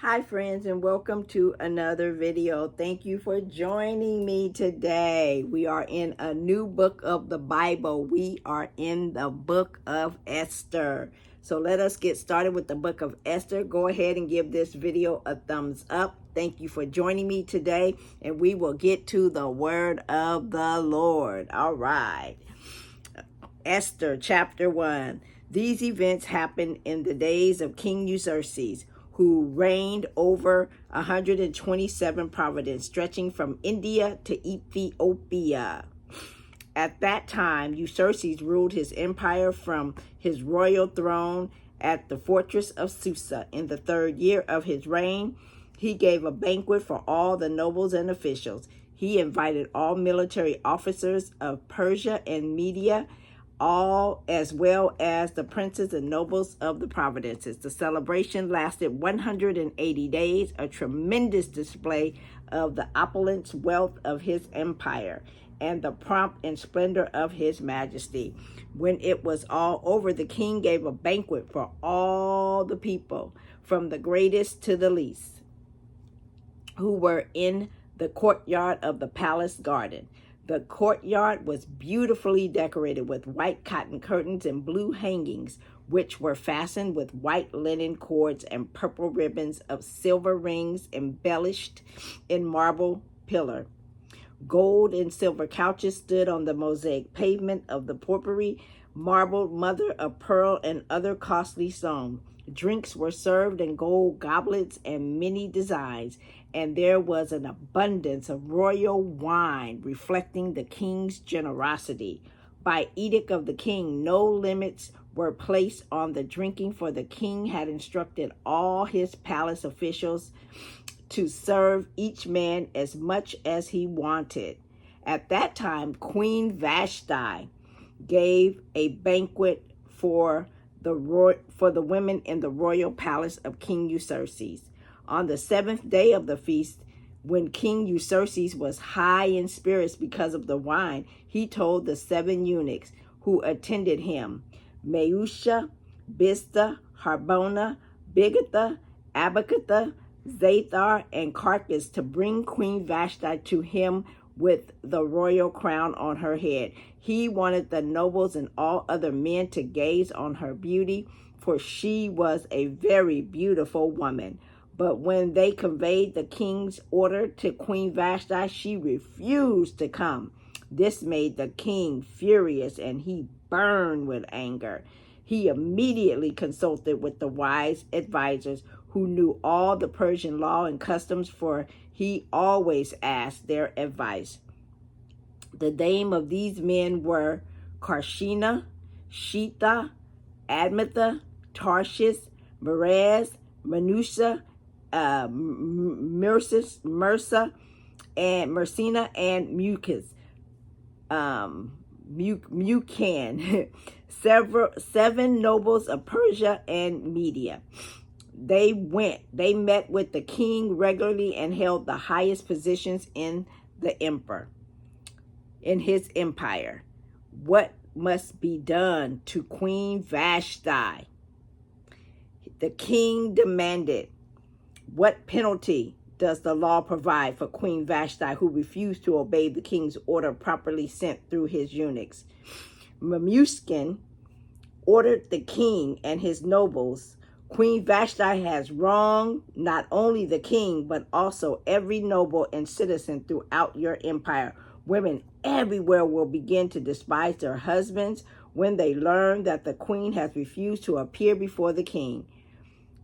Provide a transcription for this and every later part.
Hi friends, and welcome to another video. Thank you for joining me today. We are in a new book of the Bible. We are in the book of Esther. So let us get started with the book of Esther. Go ahead and give this video a thumbs up. Thank you for joining me today, and we will get to the word of the Lord. All right. Esther chapter 1. These events happened in the days of King Xerxes, who reigned over 127 provinces, stretching from India to Ethiopia. At that time, Xerxes ruled his empire from his royal throne at the fortress of Susa. In the 3rd year of his reign, he gave a banquet for all the nobles and officials. He invited all military officers of Persia and Media, all as well as the princes and nobles of the provinces. The celebration lasted 180 days, a tremendous display of the opulence wealth of his empire and the pomp and splendor of his majesty. When it was all over, the king gave a banquet for all the people, from the greatest to the least, who were in the courtyard of the palace garden. The courtyard was beautifully decorated with white cotton curtains and blue hangings, which were fastened with white linen cords and purple ribbons of silver rings embellished in marble pillar. Gold and silver couches stood on the mosaic pavement of the porphyry, marbled mother of pearl and other costly stone. Drinks were served in gold goblets and many designs, and there was an abundance of royal wine reflecting the king's generosity. By edict of the king, no limits were placed on the drinking, for the king had instructed all his palace officials to serve each man as much as he wanted. At that time, Queen Vashti gave a banquet for the women in the royal palace of King Xerxes. On the 7th day of the feast, when King Xerxes was high in spirits because of the wine, he told the 7 eunuchs who attended him, Meusha, Biztha, Harbona, Bigatha, Abagtha, Zathar, and Carcas, to bring Queen Vashti to him with the royal crown on her head. He wanted the nobles and all other men to gaze on her beauty, for she was a very beautiful woman. But when they conveyed the king's order to Queen Vashti, she refused to come. This made the king furious, and he burned with anger. He immediately consulted with the wise advisors who knew all the Persian law and customs, for he always asked their advice. The name of these men were Karshina, Shita, Admatha, Tarshish, Meres, Manusa, Mursa, and Mersina, and Mucan, 7 nobles of Persia and Media. They met with the king regularly and held the highest positions in his empire. What must be done to Queen Vashti? The king demanded. What penalty does the law provide for Queen Vashti, who refused to obey the king's order properly sent through his eunuchs? Memuskin ordered the king and his nobles, Queen Vashti has wronged not only the king, but also every noble and citizen throughout your empire. Women everywhere will begin to despise their husbands when they learn that the queen has refused to appear before the king.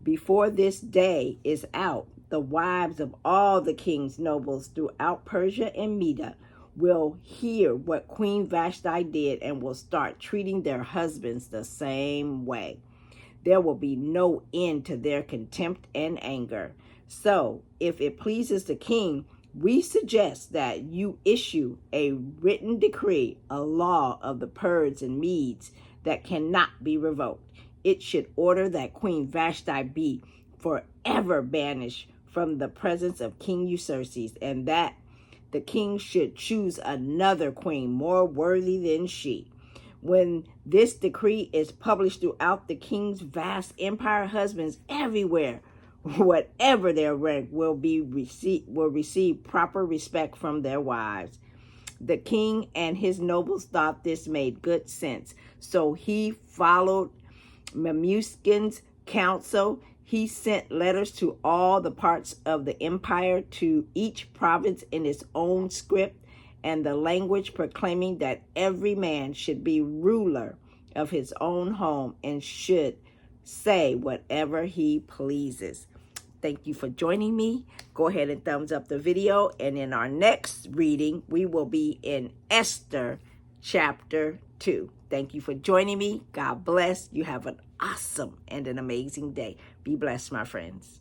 Before this day is out, the wives of all the king's nobles throughout Persia and Media will hear what Queen Vashti did and will start treating their husbands the same way. There will be no end to their contempt and anger. So, if it pleases the king, we suggest that you issue a written decree, a law of the Persians and Medes that cannot be revoked. It should order that Queen Vashti be forever banished from the presence of King Xerxes, and that the king should choose another queen more worthy than she. When this decree is published throughout the king's vast empire, husbands everywhere whatever their rank, will receive proper respect from their wives. The king and his nobles thought this made good sense, so he followed Memuskin's counsel. He sent letters to all the parts of the empire, to each province in its own script and the language, proclaiming that every man should be ruler of his own home and should say whatever he pleases. Thank you for joining me. Go ahead and thumbs up the video. And in our next reading, we will be in Esther chapter 2. Thank you for joining me. God bless. You have an awesome and an amazing day. Be blessed, my friends.